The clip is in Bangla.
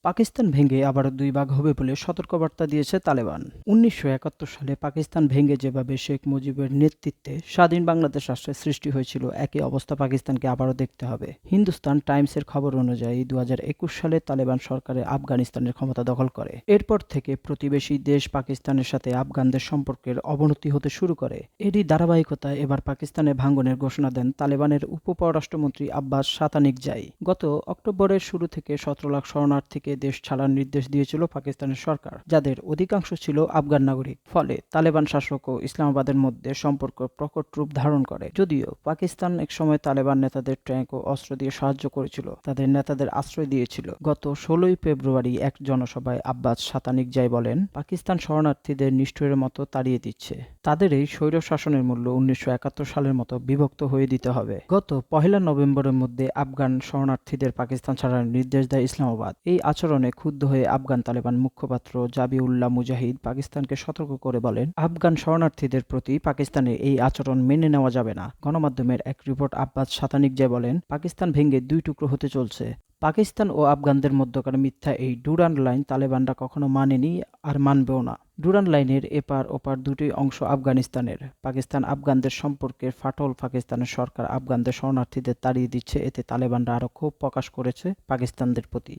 পাকিস্তান ভেঙে আবারও দুই ভাগ হবে বলে সতর্কবার্তা দিয়েছে তালেবান। ১৯৭১ সালে পাকিস্তান ভেঙে যেভাবে শেখ মুজিবের নেতৃত্বে স্বাধীন বাংলাদেশ রাষ্ট্রের সৃষ্টি হয়েছিল, একই অবস্থা পাকিস্তানকে আবারও দেখতে হবে। হিন্দুস্তান টাইমসের খবর অনুযায়ী ২০২১ সালে তালেবান সরকারে আফগানিস্তানের ক্ষমতা দখল করে। এরপর থেকে প্রতিবেশী দেশ পাকিস্তানের সাথে আফগানদের সম্পর্কের অবনতি হতে শুরু করে। এরই ধারাবাহিকতায় এবার পাকিস্তানে ভাঙনের ঘোষণা দেন তালেবানের উপপররাষ্ট্রমন্ত্রী আব্বাস সাতানিকজাই। গত অক্টোবরের শুরু থেকে ১৭ লাখ শরণার্থীকে দেশ ছাড়ার নির্দেশ দিয়েছিল পাকিস্তানের সরকার, যাদের অধিকাংশ ছিল আফগান নাগরিক। ফলে তালেবান শাসক ও ইসলামাবাদের মধ্যে সম্পর্ক প্রকট রূপ ধারণ করে। যদিও পাকিস্তান একসময় তালেবান নেতাদের ট্যাঙ্ক ও অস্ত্র দিয়ে সাহায্য করেছিল, তাদের নেতাদের আশ্রয় দিয়েছিল। গত ১৬ই ফেব্রুয়ারি এক জনসভায় আব্বাস সাতানিকজাই বলেন, পাকিস্তান শরণার্থীদের নিষ্ঠুরের মতো তাড়িয়ে দিচ্ছে। তাদের এই স্বৈর শাসনের মূল্য ১৯৭১ সালের মতো বিভক্ত হয়ে দিতে হবে। গত ১ নভেম্বরের মধ্যে আফগান শরণার্থীদের পাকিস্তান ছাড়ার নির্দেশ দেয় ইসলামাবাদ। এই আচরণে ক্ষুব্ধ হয়ে আফগান তালেবান মুখপাত্র জাবিউল্লাহ মুজাহিদ পাকিস্তানকে সতর্ক করে বলেন, আফগান শরণার্থীদের প্রতি পাকিস্তানের এই আচরণ মেনে নেওয়া যাবে না। গণমাধ্যমের এক রিপোর্ট আব্বাস সাতানিকজাই বলেন, পাকিস্তান ভেঙে দুই টুকরো হতে চলছে। পাকিস্তান ও আফগানদের মধ্যকার মিথ্যা এই ডুরান্ড লাইন তালেবানরা কখনো মানেনি, আর মানবেও না। ডুরান্ড লাইনের এপার ওপার দুটি অংশ আফগানিস্তানের। পাকিস্তান আফগানদের সম্পর্কের ফাটল পাকিস্তানের সরকার আফগানদের শরণার্থীদের তাড়িয়ে দিচ্ছে, এতে তালেবানরা আরও ক্ষোভ প্রকাশ করেছে পাকিস্তানদের প্রতি।